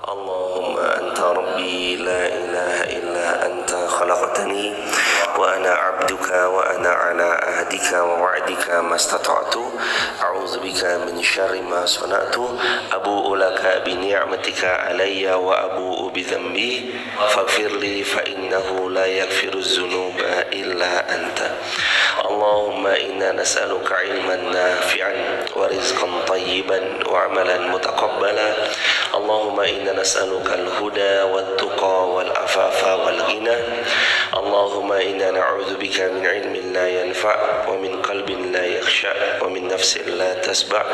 اللهم أنت ربي لا إله إلا أنت خلقتني وأنا عبدك وأنا على عهدك ووعدك ما استطعت أعوذ بك من شر ما صنعت أبوء لك بنعمتك علي وأبوء بذنبي فاغفر لي فإنه لا يغفر الذنوب إلا أنت اللهم إنا نسألك علما نافعا ورزقا طيبا وعملا متقبلا اللهم إنا نسألك الهدى والتقى والعفاف والغنى اللهم إنا نعوذ بك من علم لا ينفع ومن قلب لا يخشع ومن نفس لا تسبع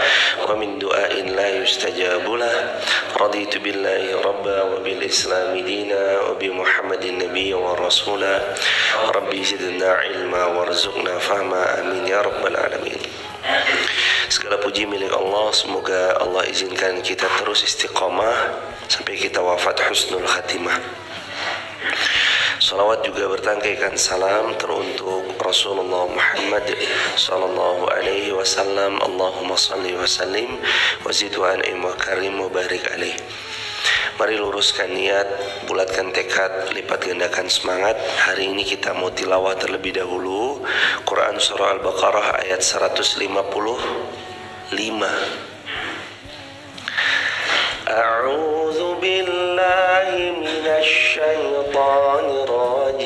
ومن دعاء لا يستجاب له رضيت بالله ربا وبالإسلام دينا وبمحمد النبي ورسولا ربي زدنا علما وارزقنا فهما آمين يا رب العالمين. Segala puji milik Allah, semoga Allah izinkan kita terus istiqomah sampai kita wafat husnul khatimah. Salawat juga bertangkaikan salam teruntuk Rasulullah Muhammad sallallahu alaihi wasallam. Allahumma salli wa sallim wa zid wa an'im wa karim wa barik alaih. Mari luruskan niat, bulatkan tekad, lipat gandakan semangat. Hari ini kita mau tilawah terlebih dahulu Quran surah Al-Baqarah ayat 155. A'udzu billahi minasy syaithanir rajim.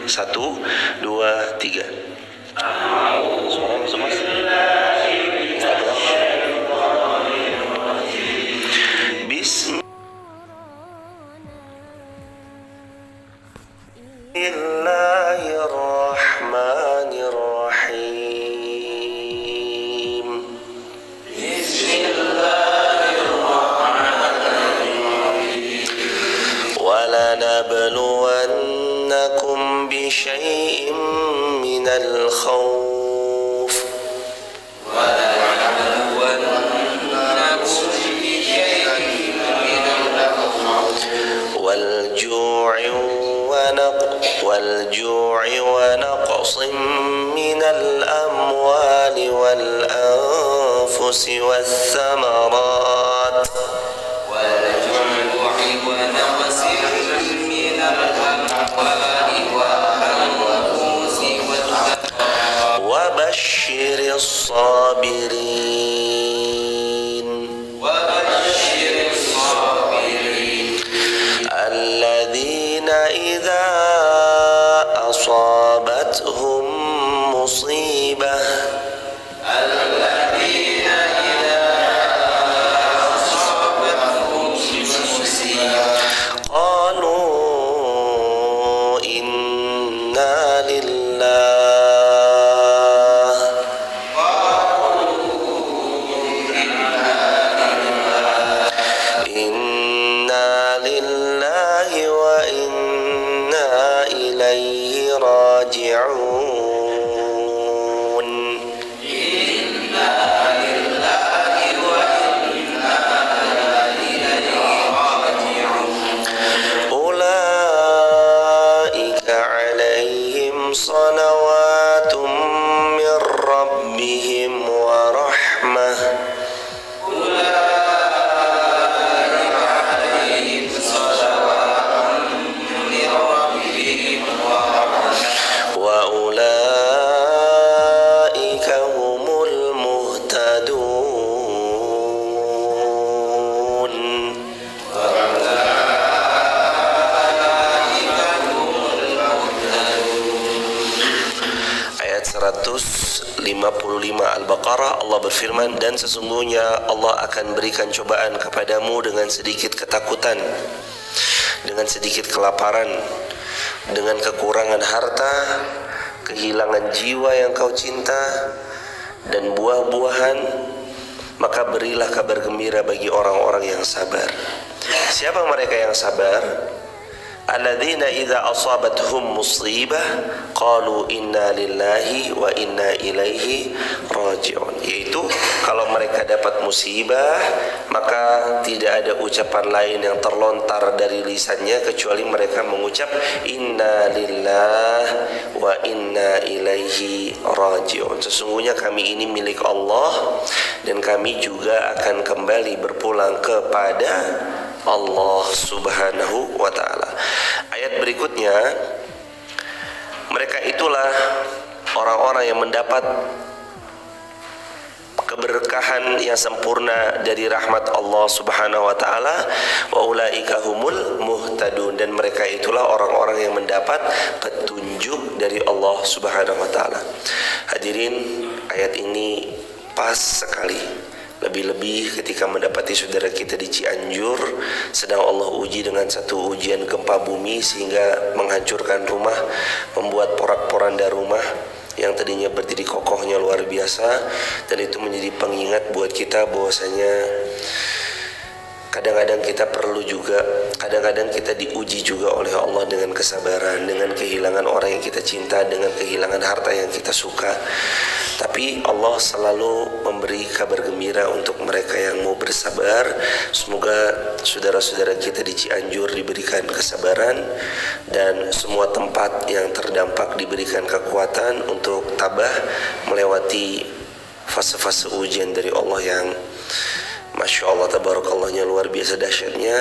1, 2, 3. Suara masuk mas. Bismillahirrahmanirrahim. وَلَنَبْلُوَنَّكُمْ بِشَيْءٍ مِّنَ الْخَوْفِ وَالْجُوعِ وَنَقْصٍ مِّنَ الْأَمْوَالِ وَالْأَنفُسِ وَالثَّمَرَاتِ وَبَشِّرِ الصَّابِرِينَ الَّذِينَ إِذَا أَصَابَتْهُم مُّصِيبَةٌ قالوا إِنَّا لله وإنا إليه راجعون. أولئك عليهم صلوات من ربهم ورحمة وأولئك هم المهتدون. Ayat 155 Al-Baqarah, Allah berfirman, dan sesungguhnya Allah akan berikan cobaan kepadamu dengan sedikit ketakutan, dengan sedikit kelaparan, dengan kekurangan harta, kehilangan jiwa yang kau cinta, dan buah-buahan. Maka berilah kabar gembira bagi orang-orang yang sabar. Siapa mereka yang sabar? alladzina idza asabathum musibah qalu inna lillahi wa inna ilaihi raji'un, yaitu kalau mereka dapat musibah maka tidak ada ucapan lain yang terlontar dari lisannya kecuali mereka mengucap inna lillahi wa inna ilaihi raji'un, sesungguhnya kami ini milik Allah dan kami juga akan kembali berpulang kepada Allah Subhanahu wa ta'ala. Ayat berikutnya, mereka itulah orang-orang yang mendapat keberkahan yang sempurna dari rahmat Allah Subhanahu wa ta'ala, wa ulaika humul muhtadun, dan mereka itulah orang-orang yang mendapat petunjuk dari Allah Subhanahu wa ta'ala. Hadirin, ayat ini pas sekali, lebih-lebih ketika mendapati saudara kita di Cianjur sedang Allah uji dengan satu ujian gempa bumi sehingga menghancurkan rumah, membuat porak-poranda rumah yang tadinya berdiri kokohnya luar biasa, dan itu menjadi pengingat buat kita bahwasanya kadang-kadang kita perlu juga, kadang-kadang kita diuji juga oleh Allah dengan kesabaran, dengan kehilangan orang yang kita cinta, dengan kehilangan harta yang kita suka. Tapi Allah selalu memberi kabar gembira untuk mereka yang mau bersabar. Semoga saudara-saudara kita di Cianjur diberikan kesabaran dan semua tempat yang terdampak diberikan kekuatan untuk tabah melewati fase-fase ujian dari Allah yang Masya Allah, tabarakallah, luar biasa dahsyatnya.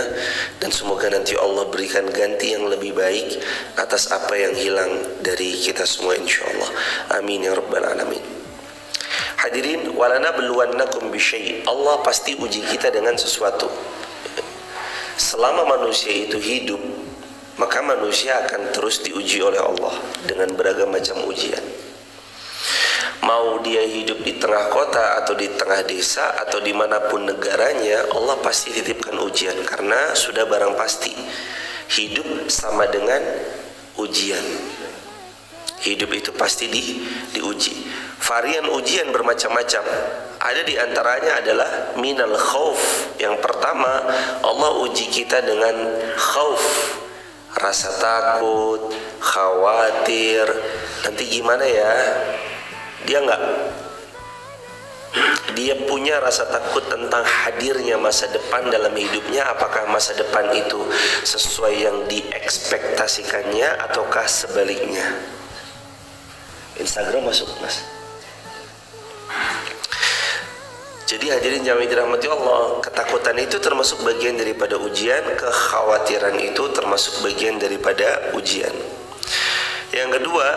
Dan semoga nanti Allah berikan ganti yang lebih baik atas apa yang hilang dari kita semua, insya Allah. Amin ya rabbal alamin. Hadirin, walanabluwannakum bisyai', Allah pasti uji kita dengan sesuatu. Selama manusia itu hidup, maka manusia akan terus diuji oleh Allah dengan beragam macam ujian. Mau dia hidup di tengah kota atau di tengah desa atau dimanapun negaranya, Allah pasti titipkan ujian, karena sudah barang pasti hidup sama dengan ujian. Hidup itu pasti diuji. Varian ujian bermacam-macam. Ada di antaranya adalah minal khauf. Yang pertama, Allah uji kita dengan khauf, rasa takut, khawatir. Nanti gimana ya? Dia punya rasa takut tentang hadirnya masa depan dalam hidupnya. Apakah masa depan itu sesuai yang diekspektasikannya ataukah sebaliknya? Instagram masuk, Mas. Jadi hadirin jamaah dirahmati Allah, ketakutan itu termasuk bagian daripada ujian, kekhawatiran itu termasuk bagian daripada ujian. Yang kedua,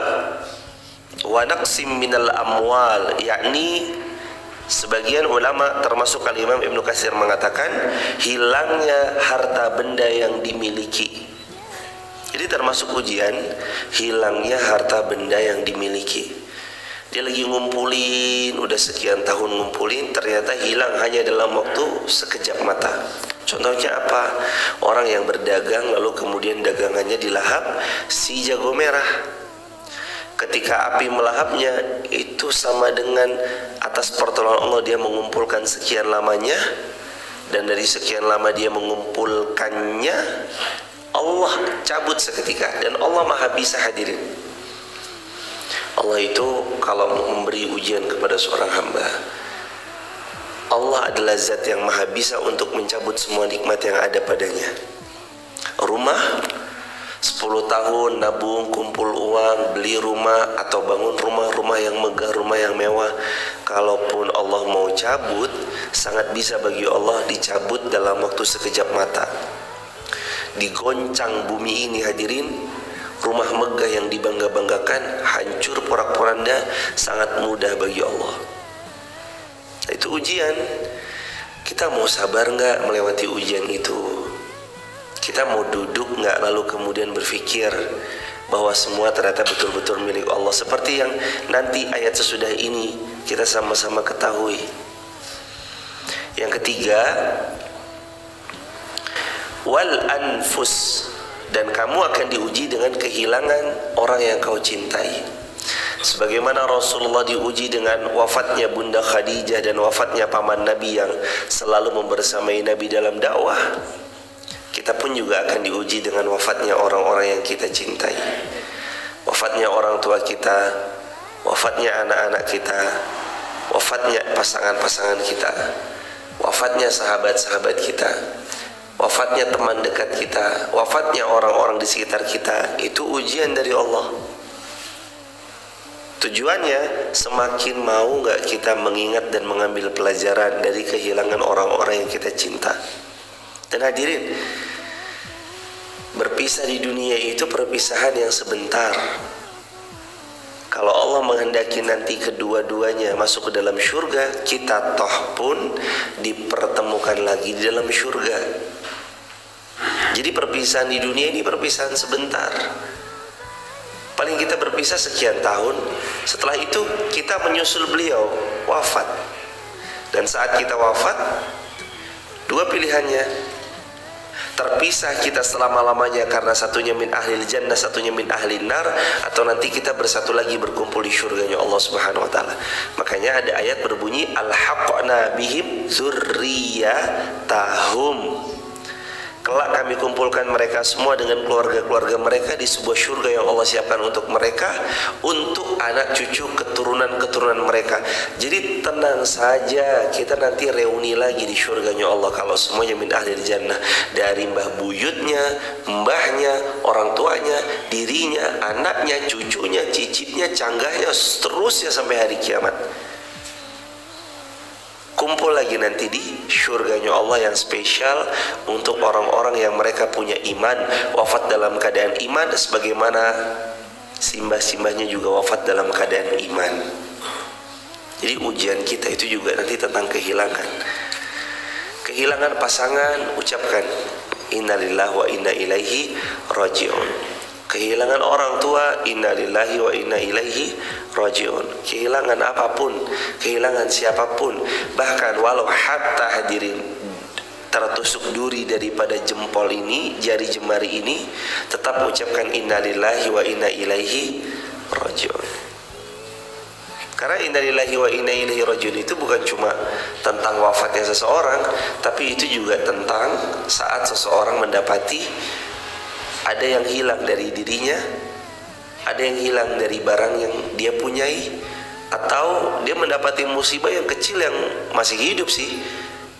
wa naqsim minal amwal, yakni sebagian ulama termasuk Al-Imam Ibnu Katsir mengatakan hilangnya harta benda yang dimiliki. Jadi termasuk ujian hilangnya harta benda yang dimiliki. Dia lagi ngumpulin, udah sekian tahun ngumpulin, ternyata hilang hanya dalam waktu sekejap mata. Contohnya apa? Orang yang berdagang lalu kemudian dagangannya dilahap si jago merah. Ketika api melahapnya, itu sama dengan atas pertolongan Allah dia mengumpulkan sekian lamanya, dan dari sekian lama dia mengumpulkannya, Allah cabut seketika. Dan Allah maha bisa, hadirin. Allah itu kalau memberi ujian kepada seorang hamba, Allah adalah zat yang maha bisa untuk mencabut semua nikmat yang ada padanya. Rumah 10 tahun nabung, kumpul uang, beli rumah atau bangun rumah-rumah yang megah, rumah yang mewah, kalaupun Allah mau cabut, sangat bisa bagi Allah dicabut dalam waktu sekejap mata. Digoncang bumi ini, hadirin, rumah megah yang dibangga-banggakan hancur porak-poranda sangat mudah bagi Allah. Itu ujian. Kita mau sabar nggak melewati ujian itu? Kita mau duduk nggak lalu kemudian berpikir bahwa semua ternyata betul-betul milik Allah, seperti yang nanti ayat sesudah ini kita sama-sama ketahui. Yang ketiga, wal anfus, dan kamu akan diuji dengan kehilangan orang yang kau cintai. Sebagaimana Rasulullah diuji dengan wafatnya Bunda Khadijah dan wafatnya paman Nabi yang selalu membersamai Nabi dalam dakwah. Kita kita pun juga akan diuji dengan wafatnya orang-orang yang kita cintai, wafatnya orang tua kita, wafatnya anak-anak kita, wafatnya pasangan-pasangan kita, wafatnya sahabat-sahabat kita, wafatnya teman dekat kita, wafatnya orang-orang di sekitar kita. Itu ujian dari Allah. Tujuannya semakin mau gak kita mengingat dan mengambil pelajaran dari kehilangan orang-orang yang kita cinta. Dan hadirin, berpisah di dunia itu perpisahan yang sebentar. Kalau Allah menghendaki nanti kedua-duanya masuk ke dalam syurga, kita toh pun dipertemukan lagi di dalam syurga. Jadi perpisahan di dunia ini perpisahan sebentar. Paling kita berpisah sekian tahun, setelah itu kita menyusul beliau wafat. Dan saat kita wafat, dua pilihannya: terpisah kita selama-lamanya karena satunya min ahlil jannah, satunya min ahlin nar, atau nanti kita bersatu lagi berkumpul di syurganya Allah Subhanahu wa taala. Makanya ada ayat berbunyi alhaqna bihim dzurriyyatahum. Kelak kami kumpulkan mereka semua dengan keluarga-keluarga mereka di sebuah syurga yang Allah siapkan untuk mereka, untuk anak cucu keturunan-keturunan mereka. Jadi tenang saja, kita nanti reuni lagi di syurganya Allah kalau semuanya min ahlil jannah. Dari mbah buyutnya, mbahnya, orang tuanya, dirinya, anaknya, cucunya, cicitnya, canggahnya, seterusnya sampai hari kiamat. Kumpul lagi nanti di syurganya Allah yang spesial untuk orang-orang yang mereka punya iman, wafat dalam keadaan iman, sebagaimana simbah-simbahnya juga wafat dalam keadaan iman. Jadi ujian kita itu juga nanti tentang kehilangan. Kehilangan pasangan, ucapkan innalillahi wa inna ilaihi raji'un. Kehilangan orang tua, innalillahi wa inna ilaihi raji'un. Kehilangan apapun, kehilangan siapapun, bahkan walau hatta hadirin tertusuk duri daripada jempol ini, jari jemari ini, tetap ucapkan innalillahi wa inna ilaihi raji'un. Karena innalillahi wa inna ilaihi raji'un itu bukan cuma tentang wafatnya seseorang, tapi itu juga tentang saat seseorang mendapati ada yang hilang dari dirinya, ada yang hilang dari barang yang dia punyai, atau dia mendapati musibah yang kecil yang masih hidup sih,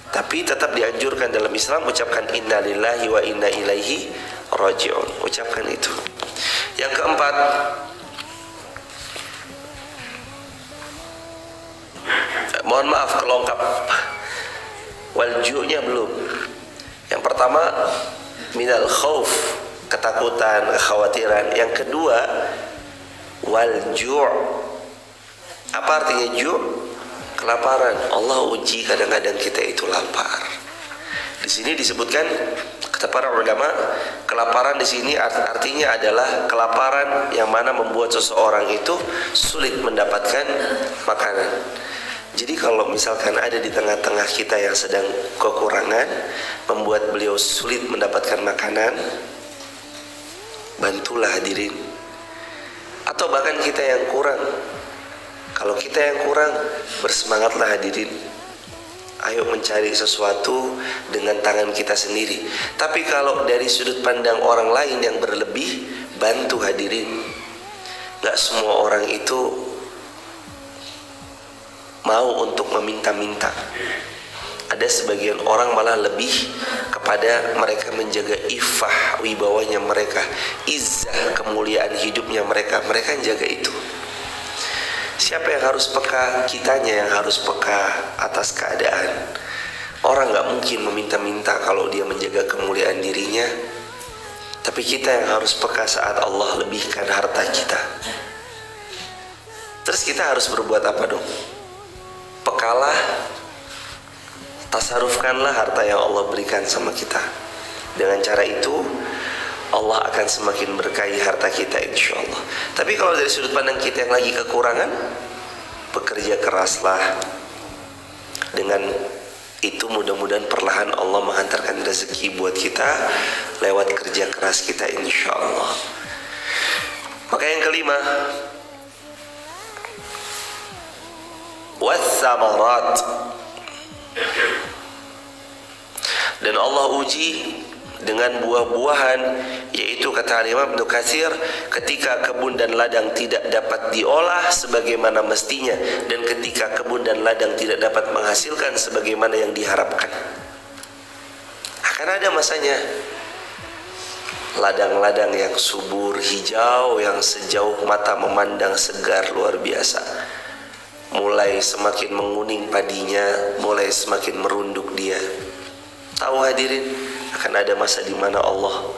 tapi tetap dianjurkan dalam Islam ucapkan innalillahi wa inna ilaihi raji'un. Ucapkan itu. Yang keempat, mohon maaf kelongkap, walju'nya belum. Yang pertama minal khauf, ketakutan, kekhawatiran. Yang kedua walju'. Apa artinya ju'? Kelaparan. Allah uji kadang-kadang kita itu lapar. Di sini disebutkan kata para ulama, kelaparan di sini artinya adalah kelaparan yang mana membuat seseorang itu sulit mendapatkan makanan. Jadi kalau misalkan ada di tengah-tengah kita yang sedang kekurangan, membuat beliau sulit mendapatkan makanan, bantulah hadirin. Atau bahkan kita yang kurang, kalau kita yang kurang, bersemangatlah hadirin. Ayo mencari sesuatu dengan tangan kita sendiri. Tapi kalau dari sudut pandang orang lain yang berlebih, bantu hadirin. Gak semua orang itu mau untuk meminta-minta. Ada sebagian orang malah lebih kepada mereka menjaga iffah wibawanya mereka, izzah kemuliaan hidupnya mereka. Mereka jaga itu. Siapa yang harus peka? Kitanya yang harus peka atas keadaan. Orang gak mungkin meminta-minta kalau dia menjaga kemuliaan dirinya. Tapi kita yang harus peka saat Allah lebihkan harta kita. Terus kita harus berbuat apa dong? Pekalah, tasarufkanlah harta yang Allah berikan sama kita. Dengan cara itu Allah akan semakin berkahi harta kita insyaallah. Tapi kalau dari sudut pandang kita yang lagi kekurangan, bekerja keraslah. Dengan itu mudah-mudahan perlahan Allah menghantarkan rezeki buat kita lewat kerja keras kita insyaallah. Maka yang kelima, wassamarat. Dan Allah uji dengan buah-buahan, yaitu kata Imam Ibnu Katsir, ketika kebun dan ladang tidak dapat diolah sebagaimana mestinya, dan ketika kebun dan ladang tidak dapat menghasilkan sebagaimana yang diharapkan. Akan ada masanya ladang-ladang yang subur, hijau, yang sejauh mata memandang segar luar biasa, mulai semakin menguning padinya, mulai semakin merunduk dia. Tahu hadirin, akan ada masa di mana Allah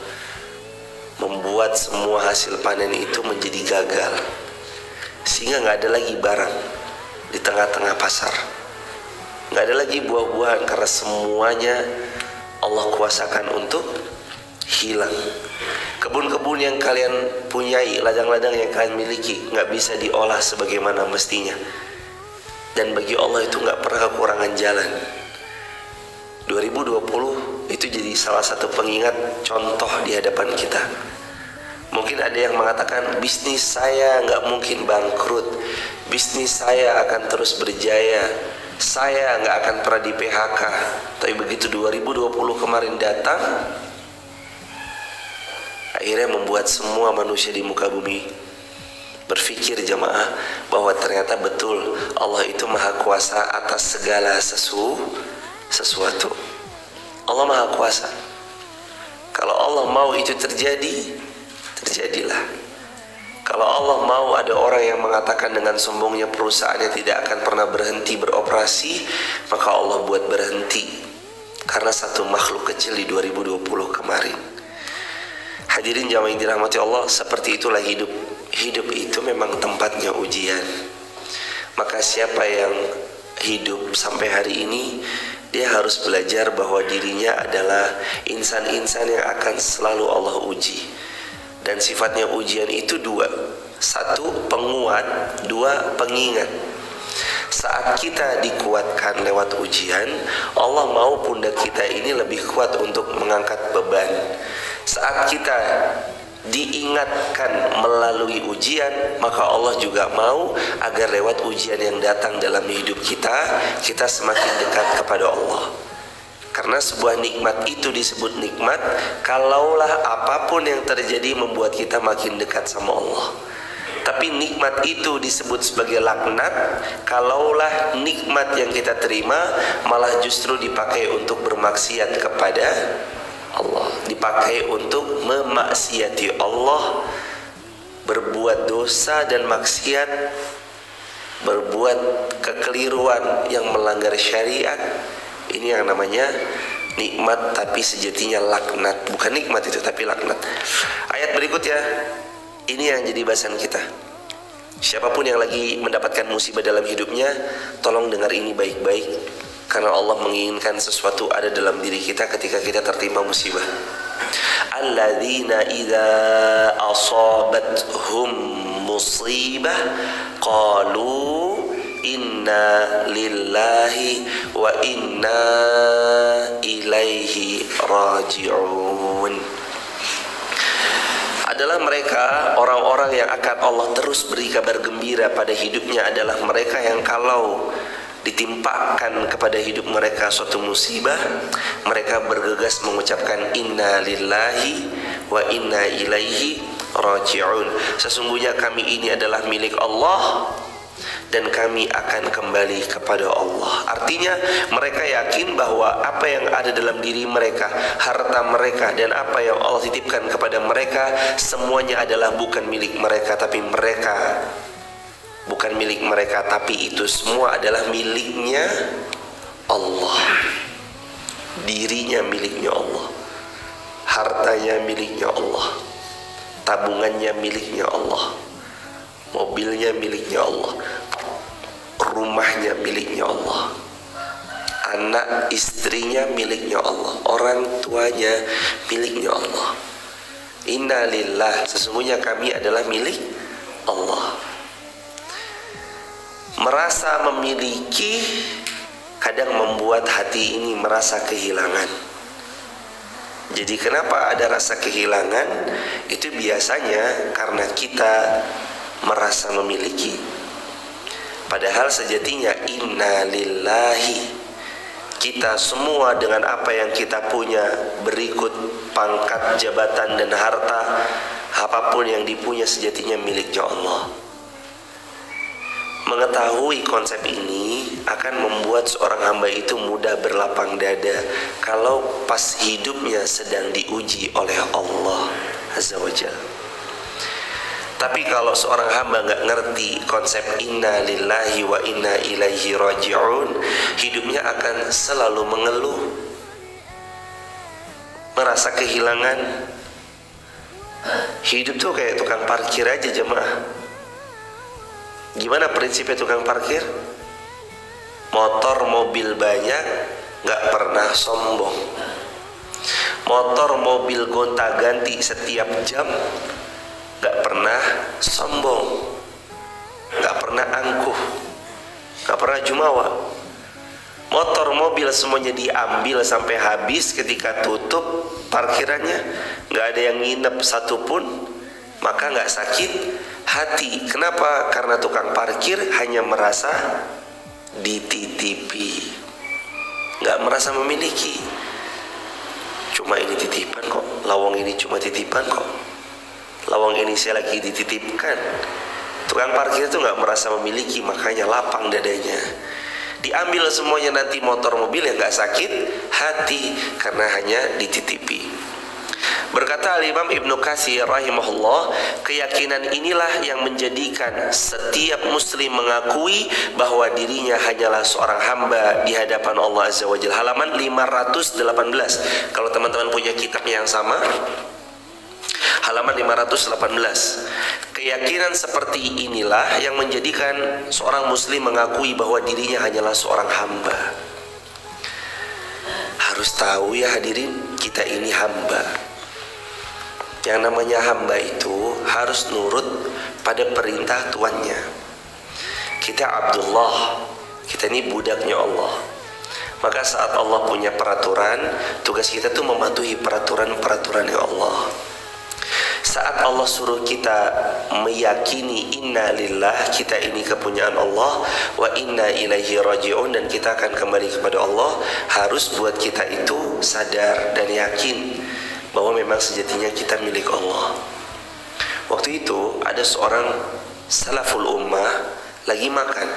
membuat semua hasil panen itu menjadi gagal, sehingga nggak ada lagi barang di tengah-tengah pasar, nggak ada lagi buah-buahan, karena semuanya Allah kuasakan untuk hilang. Kebun-kebun yang kalian punyai, ladang-ladang yang kalian miliki, nggak bisa diolah sebagaimana mestinya, dan bagi Allah itu nggak pernah kekurangan jalan. 2020 itu jadi salah satu pengingat, contoh di hadapan kita. Mungkin ada yang mengatakan, bisnis saya nggak mungkin bangkrut, bisnis saya akan terus berjaya, saya nggak akan pernah di PHK. Tapi begitu 2020 kemarin datang, akhirnya membuat semua manusia di muka bumi berpikir, jamaah, bahwa ternyata betul Allah itu maha kuasa atas segala sesuatu. Allah maha kuasa. Kalau Allah mau itu terjadi, terjadilah. Kalau Allah mau ada orang yang mengatakan dengan sombongnya perusahaannya tidak akan pernah berhenti beroperasi, maka Allah buat berhenti karena satu makhluk kecil di 2020 kemarin. Hadirin jamaah yang dirahmati Allah, seperti itulah hidup. Hidup itu memang tempatnya ujian. Maka siapa yang hidup sampai hari ini, dia harus belajar bahwa dirinya adalah insan-insan yang akan selalu Allah uji. Dan sifatnya ujian itu dua. Satu, penguat. Dua, pengingat. Saat kita dikuatkan lewat ujian, Allah mau pundak kita ini lebih kuat untuk mengangkat beban. Saat kita diingatkan melalui ujian, maka Allah juga mau agar lewat ujian yang datang dalam hidup kita, kita semakin dekat kepada Allah. Karena sebuah nikmat itu disebut nikmat kalaulah apapun yang terjadi membuat kita makin dekat sama Allah. Tapi nikmat itu disebut sebagai laknat kalaulah nikmat yang kita terima malah justru dipakai untuk bermaksiat kepada Allah, dipakai untuk memaksiati Allah, berbuat dosa dan maksiat, berbuat kekeliruan yang melanggar syariat. Ini yang namanya nikmat, tapi sejatinya laknat. Bukan nikmat itu, tapi laknat. Ayat berikutnya, ini yang jadi bahasan kita. Siapapun yang lagi mendapatkan musibah dalam hidupnya, tolong dengar ini baik-baik, karena Allah menginginkan sesuatu ada dalam diri kita ketika kita tertimpa musibah. Alladzina idza asabathum musibah qalu inna lillahi wa inna ilaihi raji'un. Adalah mereka orang-orang yang akan Allah terus beri kabar gembira pada hidupnya, adalah mereka yang kalau ditimpakan kepada hidup mereka suatu musibah, mereka bergegas mengucapkan inna lillahi wa inna ilaihi raji'un. Sesungguhnya kami ini adalah milik Allah dan kami akan kembali kepada Allah. Artinya mereka yakin bahwa apa yang ada dalam diri mereka, harta mereka, dan apa yang Allah titipkan kepada mereka, semuanya adalah bukan milik mereka, tapi mereka bukan milik mereka, tapi itu semua adalah miliknya Allah. Dirinya miliknya Allah, hartanya miliknya Allah, tabungannya miliknya Allah, mobilnya miliknya Allah, rumahnya miliknya Allah, anak istrinya miliknya Allah, orang tuanya miliknya Allah. Inna lillah, sesungguhnya kami adalah milik Allah. Merasa memiliki kadang membuat hati ini merasa kehilangan. Jadi kenapa ada rasa kehilangan? Itu biasanya karena kita merasa memiliki. Padahal sejatinya inna lillahi kita semua dengan apa yang kita punya, berikut pangkat, jabatan dan harta, apapun yang dipunya sejatinya miliknya Allah. Mengetahui konsep ini akan membuat seorang hamba itu mudah berlapang dada kalau pas hidupnya sedang diuji oleh Allah Azza wa Jalla. Tapi kalau seorang hamba nggak ngerti konsep inna lillahi wa inna ilaihi raji'un, hidupnya akan selalu mengeluh, merasa kehilangan. Hidup tuh kayak tukang parkir aja jemaah. Gimana prinsipnya tukang parkir? Motor mobil banyak, nggak pernah sombong. Motor mobil gonta-ganti setiap jam, gak pernah sombong, gak pernah angkuh, gak pernah jumawa. Motor mobil semuanya diambil sampai habis, ketika tutup parkirannya gak ada yang nginep satupun, maka gak sakit hati. Kenapa? Karena tukang parkir hanya merasa dititipi, gak merasa memiliki. Cuma ini titipan kok, lawang ini cuma titipan kok, lawang ini saya lagi dititipkan. Tukang parkir itu nggak merasa memiliki, makanya lapang dadanya. Diambil semuanya nanti motor mobil yang nggak sakit hati karena hanya dititipi. Berkata Imam Ibnu Katsir rahimahullah, keyakinan inilah yang menjadikan setiap muslim mengakui bahwa dirinya hanyalah seorang hamba di hadapan Allah Azza wa Jalla. Halaman 518. Kalau teman-teman punya kitabnya yang sama, halaman 518. Keyakinan seperti inilah yang menjadikan seorang muslim mengakui bahwa dirinya hanyalah seorang hamba. Harus tahu ya hadirin, kita ini hamba. Yang namanya hamba itu harus nurut pada perintah tuannya. Kita Abdullah, kita ini budaknya Allah. Maka saat Allah punya peraturan, tugas kita tuh mematuhi peraturan-peraturannya Allah. Saat Allah suruh kita meyakini inna lillah, kita ini kepunyaan Allah, wa inna ilaihi raji'un, dan kita akan kembali kepada Allah, harus buat kita itu sadar dan yakin bahwa memang sejatinya kita milik Allah. Waktu itu ada seorang salaful ummah lagi makan.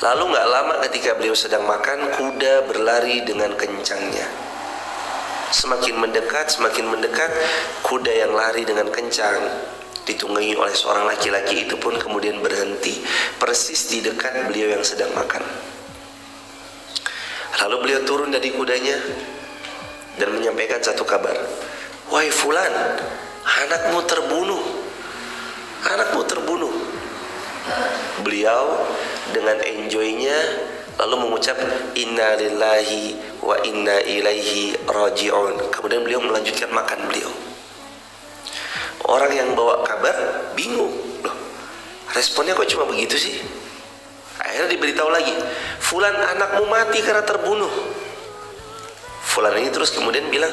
Lalu gak lama ketika beliau sedang makan, kuda berlari dengan kencangnya. Semakin mendekat, kuda yang lari dengan kencang ditunggangi oleh seorang laki-laki itu pun kemudian berhenti persis di dekat beliau yang sedang makan. Lalu beliau turun dari kudanya dan menyampaikan satu kabar. Wahai fulan, anakmu terbunuh. Beliau dengan enjoynya lalu mengucap inna lillahi wa inna ilaihi raji'un. Kemudian beliau melanjutkan makan beliau. Orang yang bawa kabar bingung, loh, responnya kok cuma begitu sih? Akhirnya diberitahu lagi, fulan anakmu mati karena terbunuh. Fulan ini terus kemudian bilang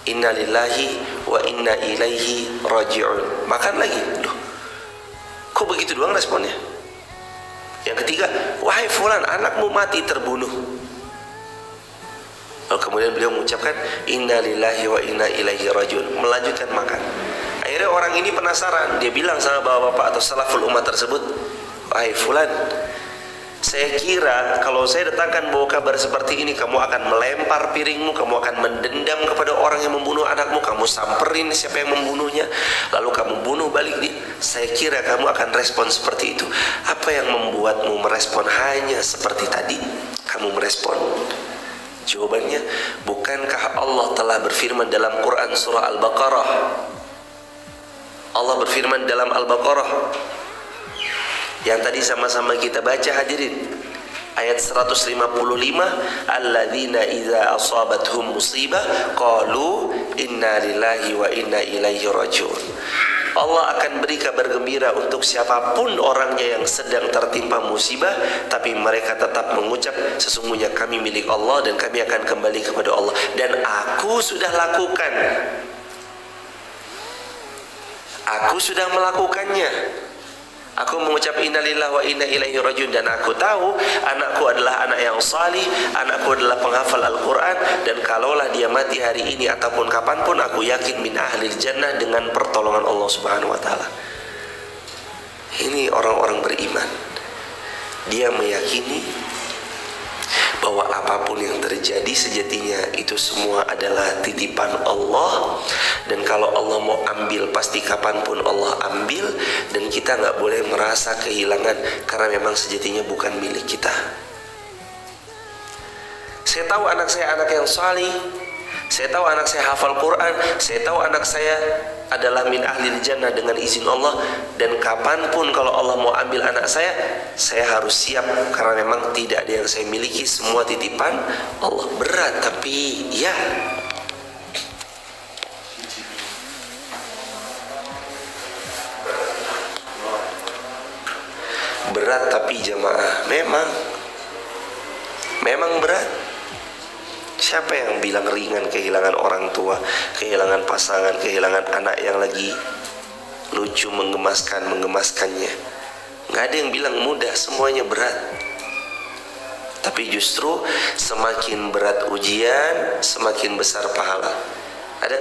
inna lillahi wa inna ilaihi raji'un. Makan lagi. Loh, kok begitu doang responnya? Yang ketiga, wahai fulan anakmu mati terbunuh. Lalu kemudian beliau mengucapkan inna lillahi wa inna ilaihi raji'un, melanjutkan makan. Akhirnya orang ini penasaran, dia bilang sama bapak-bapak atau salaful ummah tersebut, wahai fulan, saya kira kalau saya datangkan bawa kabar seperti ini, kamu akan melempar piringmu, kamu akan mendendam kepada orang yang membunuh anakmu, kamu samperin siapa yang membunuhnya, lalu kamu bunuh balik dia. Saya kira kamu akan respon seperti itu. Apa yang membuatmu merespon hanya seperti tadi? Kamu merespon. Jawabannya, bukankah Allah telah berfirman dalam Quran surah Al-Baqarah? Allah berfirman dalam Al-Baqarah yang tadi sama-sama kita baca hadirin, ayat 155, alladzina idza asabathum musibah qalu inna lillahi wa inna ilaihi raji'un. Allah akan beri kabar gembira untuk siapapun orangnya yang sedang tertimpa musibah, tapi mereka tetap mengucap sesungguhnya kami milik Allah dan kami akan kembali kepada Allah, dan aku sudah lakukan, aku sudah melakukannya. Aku mengucap innalillahi wa inna ilaihi rajiun, dan aku tahu anakku adalah anak yang salih, anakku adalah penghafal Al-Quran, dan kalaulah dia mati hari ini ataupun kapanpun, aku yakin min ahlil jannah dengan pertolongan Allah Subhanahu wa ta'ala. Ini orang-orang beriman. Dia meyakini bahwa apapun yang terjadi sejatinya itu semua adalah titipan Allah, dan kalau Allah mau ambil pasti kapanpun Allah ambil, dan kita nggak boleh merasa kehilangan karena memang sejatinya bukan milik kita. Saya tahu anak saya anak yang salih, saya tahu anak saya hafal Quran, saya tahu anak saya adalah min ahlil jannah dengan izin Allah, dan kapanpun kalau Allah mau ambil anak saya harus siap karena memang tidak ada yang saya miliki, semua titipan Allah. Berat tapi ya, berat tapi jamaah memang berat. Siapa yang bilang ringan kehilangan orang tua, kehilangan pasangan, kehilangan anak yang lagi lucu menggemaskannya? Nggak ada yang bilang mudah, semuanya berat. Tapi justru semakin berat ujian, semakin besar pahala. Ada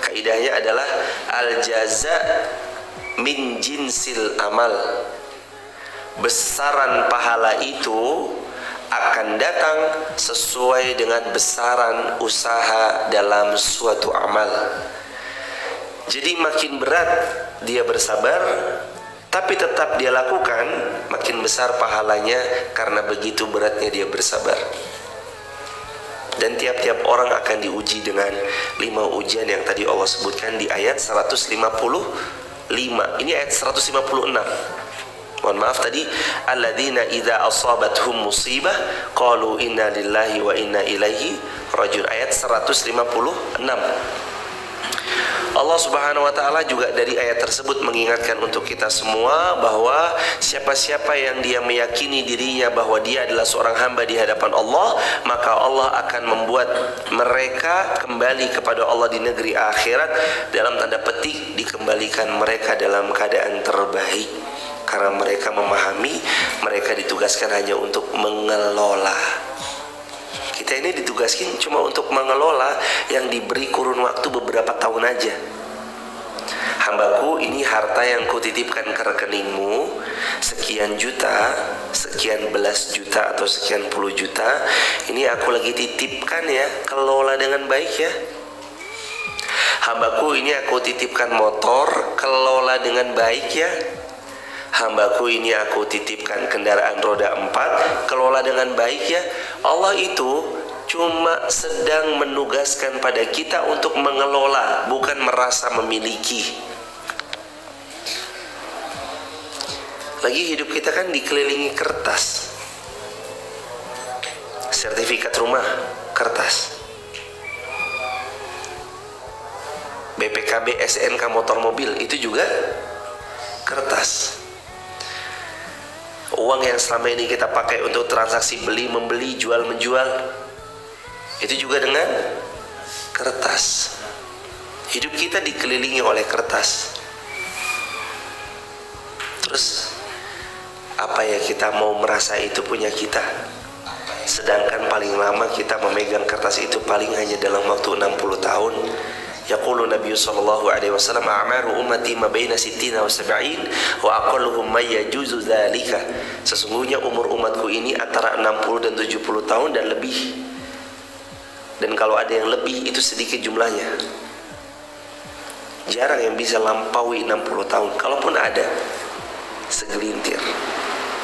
kaidahnya adalah al-jaza min jinsil amal. Besaran pahala itu akan datang sesuai dengan besaran usaha dalam suatu amal. Jadi makin berat dia bersabar, tapi tetap dia lakukan, makin besar pahalanya karena begitu beratnya dia bersabar. Dan tiap-tiap orang akan diuji dengan 5 ujian yang tadi Allah sebutkan di ayat 155. Ini ayat 156. Mohon maaf tadi, alladzina idza asabathum musibah qalu inna lillahi wa inna ilaihi rajiun, ayat 156. Allah Subhanahu wa ta'ala juga dari ayat tersebut mengingatkan untuk kita semua bahwa siapa-siapa yang dia meyakini dirinya bahwa dia adalah seorang hamba di hadapan Allah, maka Allah akan membuat mereka kembali kepada Allah di negeri akhirat, dalam tanda petik dikembalikan mereka dalam keadaan terbaik, karena mereka memahami mereka ditugaskan hanya untuk mengelola. Kita ini ditugaskan cuma untuk mengelola yang diberi kurun waktu beberapa tahun aja. Hambaku, ini harta yang kutitipkan ke rekeningmu, sekian juta, sekian belas juta atau sekian puluh juta, ini aku lagi titipkan ya, kelola dengan baik ya. Hambaku, ini aku titipkan motor, kelola dengan baik ya. Hambaku, ini aku titipkan kendaraan roda 4, kelola dengan baik ya. Allah itu cuma sedang menugaskan pada kita untuk mengelola, bukan merasa memiliki. Lagi hidup kita kan dikelilingi kertas. Sertifikat rumah, kertas. BPKB, SNK motor mobil, itu juga kertas. Uang yang selama ini kita pakai untuk transaksi beli membeli, jual menjual, itu juga dengan kertas. Hidup kita dikelilingi oleh kertas. Terus apa ya kita mau merasa itu punya kita? Sedangkan paling lama kita memegang kertas itu paling hanya dalam waktu 60 tahun. Yaqulu Nabi sallallahu alaihi wasallam, a'maru ummati ma baina 60 wa 70 wa aqalluhum may yajuzu dzalika. Sesungguhnya umur umatku ini antara 60 dan 70 tahun dan lebih. Dan kalau ada yang lebih itu sedikit jumlahnya. Jarang yang bisa lampaui 60 tahun. Kalaupun ada, segelintir,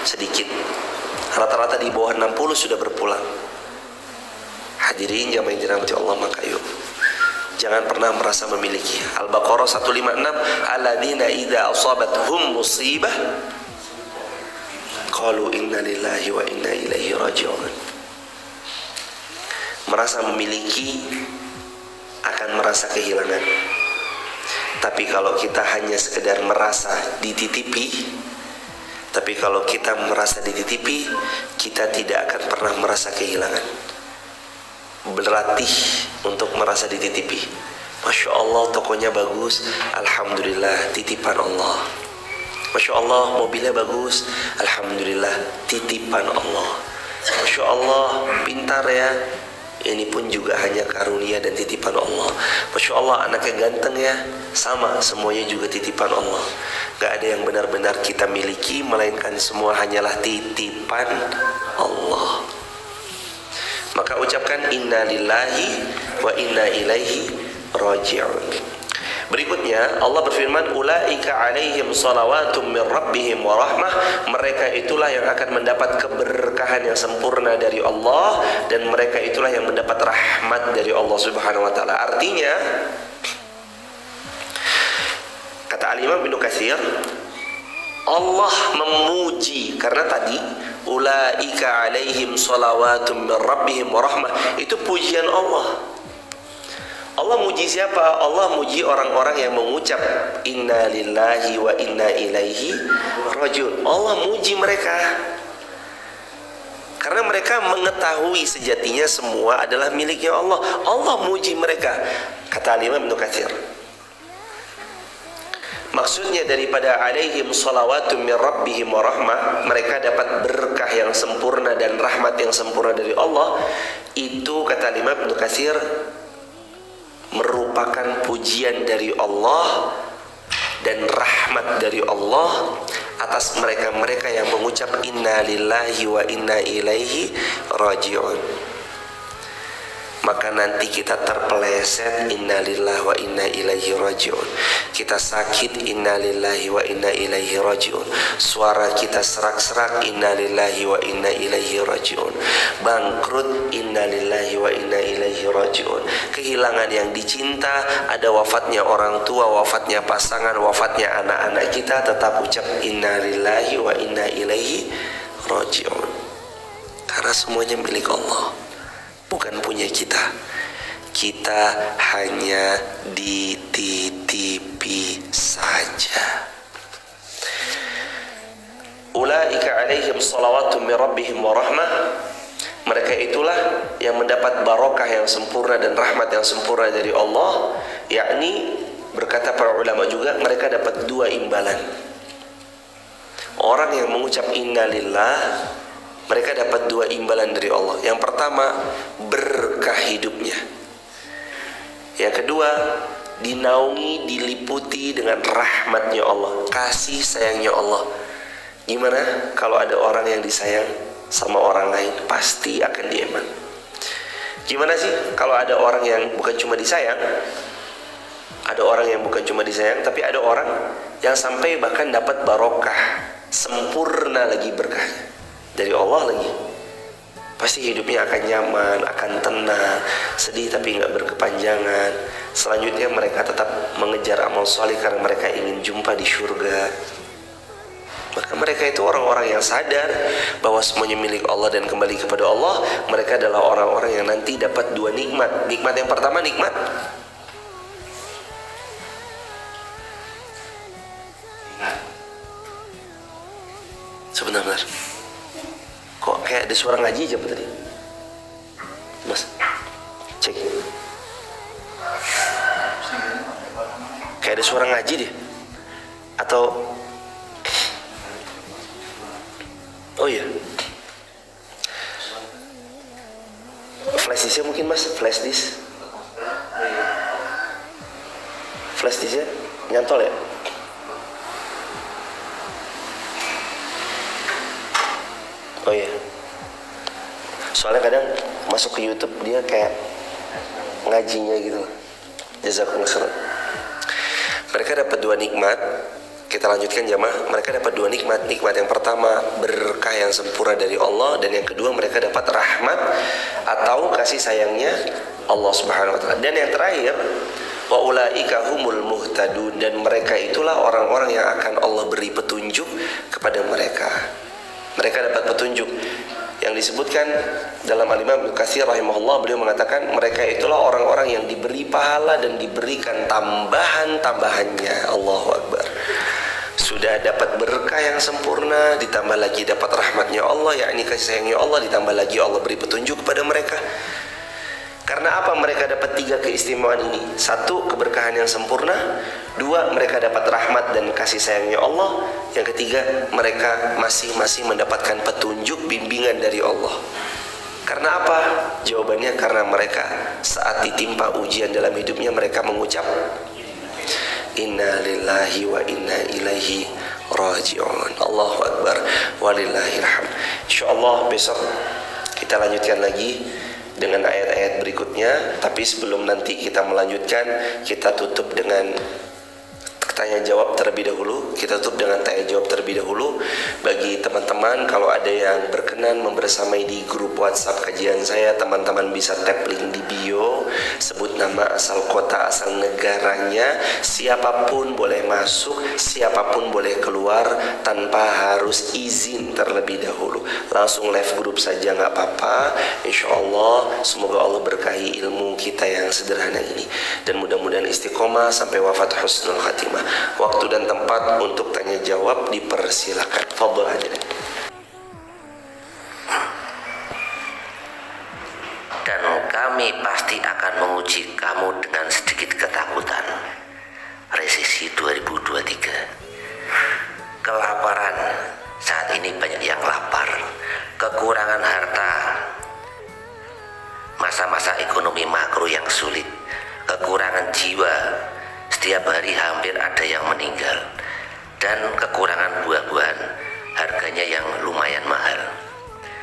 sedikit. Rata-rata di bawah 60 sudah berpulang. Hadirin jamaah yang dirahmati Allah, maka yuk, jangan pernah merasa memiliki. Al-Baqarah 156, alladzina idza asabathum musibah qalu inna lillahi wa inna ilaihi raji'un. Merasa memiliki akan merasa kehilangan. Tapi kalau kita hanya sekedar merasa dititipi, tapi kalau kita merasa dititipi, kita tidak akan pernah merasa kehilangan. Berlatih untuk merasa dititipi. Masya Allah, tokonya bagus, alhamdulillah, titipan Allah. Masya Allah, mobilnya bagus, alhamdulillah, titipan Allah. Masya Allah, pintar ya, ini pun juga hanya karunia dan titipan Allah. Masya Allah, anaknya ganteng ya, sama, semuanya juga titipan Allah. Gak ada yang benar-benar kita miliki, melainkan semua hanyalah titipan Allah. Maka ucapkan inna lillahi wa inna ilaihi raji'un. Berikutnya Allah berfirman, ulaika alaihim salawatum min rabbihim wa rahmah. Mereka itulah yang akan mendapat keberkahan yang sempurna dari Allah, dan mereka itulah yang mendapat rahmat dari Allah Subhanahu wa taala. Artinya, kata Al-Imam Ibnu Katsir, Allah memuji karena tadi ulaika alaihim salawatum min rabbihim wa rahmah, itu pujian Allah. Allah muji siapa? Allah muji orang-orang yang mengucap inna lillahi wa inna ilaihi rajiun. Allah muji mereka karena mereka mengetahui sejatinya semua adalah miliknya Allah. Allah muji mereka. Kata Imam Ibnu Katsir, maksudnya daripada alaihim salawatum min rabbihim wa rahmah, mereka dapat berkah yang sempurna dan rahmat yang sempurna dari Allah. Itu kata Imam Ibnu Katsir merupakan pujian dari Allah dan rahmat dari Allah atas mereka-mereka yang mengucap inna lillahi wa inna ilaihi raji'un. Maka nanti kita terpeleset inna lillahi wa inna ilaihi raji'un. Kita sakit inna lillahi wa inna ilaihi raji'un. Suara kita serak-serak inna lillahi wa inna ilaihi raji'un. Bangkrut inna lillahi wa inna ilaihi raji'un. Kehilangan yang dicinta, ada wafatnya orang tua, wafatnya pasangan, wafatnya anak-anak kita, tetap ucap inna lillahi wa inna ilaihi raji'un. Karena semuanya milik Allah, bukan punya kita. Kita hanya dititipi saja. Ulaika alaihim salawatun min rabbihim wa rahmah. Mereka itulah yang mendapat barokah yang sempurna dan rahmat yang sempurna dari Allah. Yakni, berkata para ulama juga, mereka dapat dua imbalan. Orang yang mengucap inna lillah, mereka dapat dua imbalan dari Allah. Yang pertama, berkah hidupnya. Yang kedua, dinaungi, diliputi dengan rahmatnya Allah, kasih sayangnya Allah. Gimana kalau ada orang yang disayang sama orang lain? Pasti akan dieman. Gimana sih kalau ada orang yang bukan cuma disayang? Ada orang yang bukan cuma disayang, tapi ada orang yang sampai bahkan dapat barokah, sempurna lagi berkahnya dari Allah lagi. Pasti hidupnya akan nyaman, akan tenang, sedih tapi nggak berkepanjangan. Selanjutnya mereka tetap mengejar amal soleh karena mereka ingin jumpa di surga. Maka mereka itu orang-orang yang sadar bahwa semuanya milik Allah dan kembali kepada Allah. Mereka adalah orang-orang yang nanti dapat dua nikmat. Nikmat yang pertama, nikmat sebentar. Kok kayak ada suara ngaji aja tadi? Mas, cek. Kayak ada suara ngaji deh. Atau oh iya, flash disknya mungkin mas, flash disk. Flash disknya nyantol ya? Oh iya, soalnya kadang masuk ke YouTube dia kayak ngajinya gitu. Jazakumullah khairan. Mereka dapat dua nikmat. Kita lanjutkan jamaah. Mereka dapat dua nikmat. Nikmat yang pertama, berkah yang sempurna dari Allah, dan yang kedua, mereka dapat rahmat atau kasih sayangnya Allah Subhanahu wa taala. Dan yang terakhir, wa ulaika humul muhtadun, dan mereka itulah orang-orang yang akan Allah beri petunjuk kepada mereka. Mereka dapat petunjuk yang disebutkan dalam Al-Imam Ibnu Katsir rahimahullah. Beliau mengatakan mereka itulah orang-orang yang diberi pahala dan diberikan tambahan-tambahannya. Allahu Akbar. Sudah dapat berkah yang sempurna, ditambah lagi dapat rahmatnya Allah, yakni kasih sayangnya Allah, ditambah lagi Allah beri petunjuk kepada mereka. Karena apa mereka dapat 3 keistimewaan ini? 1, keberkahan yang sempurna. 2, mereka dapat rahmat dan kasih sayangnya Allah. Yang ketiga, mereka masing-masing mendapatkan petunjuk bimbingan dari Allah. Karena apa? Jawabannya karena mereka saat ditimpa ujian dalam hidupnya mereka mengucap Inna lillahi wa inna ilaihi raji'un. Allahu Akbar walillahilhamd. InsyaAllah besok kita lanjutkan lagi dengan ayat-ayat berikutnya. Tapi sebelum nanti kita melanjutkan, kita tutup dengan tanya jawab terlebih dahulu. Kita tutup dengan tanya jawab terlebih dahulu. Bagi teman-teman, kalau ada yang berkenan membersamai di grup WhatsApp kajian saya, teman-teman bisa tap link di bio, sebut nama, asal kota, asal negaranya. Siapapun boleh masuk, siapapun boleh keluar tanpa harus izin terlebih dahulu. Langsung live grup saja nggak apa-apa. Insya Allah semoga Allah berkahi ilmu kita yang sederhana ini, dan mudah-mudahan istiqomah sampai wafat husnul khatimah. Waktu dan tempat untuk tanya jawab dipersilakan. Fadhil aja. Dan kami pasti akan menguji kamu dengan sedikit ketakutan. Resesi 2023. Kelaparan. Saat ini banyak yang lapar. Kekurangan harta. Masa-masa ekonomi makro yang sulit. Kekurangan jiwa. Setiap hari hampir ada yang meninggal. Dan kekurangan buah-buahan, harganya yang lumayan mahal.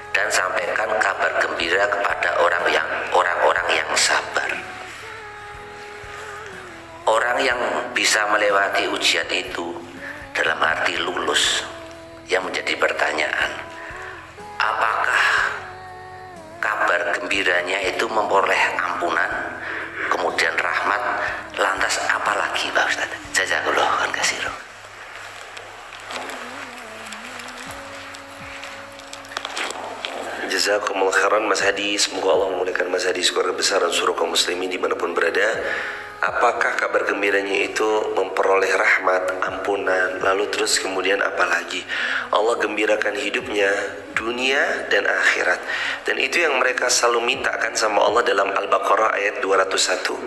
Dan sampaikan kabar gembira kepada orang-orang yang sabar. Orang yang bisa melewati ujian itu dalam arti lulus. Yang menjadi pertanyaan, apakah kabar gembiranya itu memperoleh ampunan, kemudian rahmat, lantas apa lagi Pak Ustaz? Jazakallahu khairan. Jazakumullah khairan Mas Hadi. Semoga Allah memuliakan Mas Hadi sekeluarga besar dan seluruh kaum muslimin dimanapun berada. Apakah kabar gembiranya itu memperoleh rahmat, ampunan, lalu terus kemudian apa lagi? Allah gembirakan hidupnya, dunia dan akhirat. Dan itu yang mereka selalu mintakan sama Allah dalam Al-Baqarah ayat 201.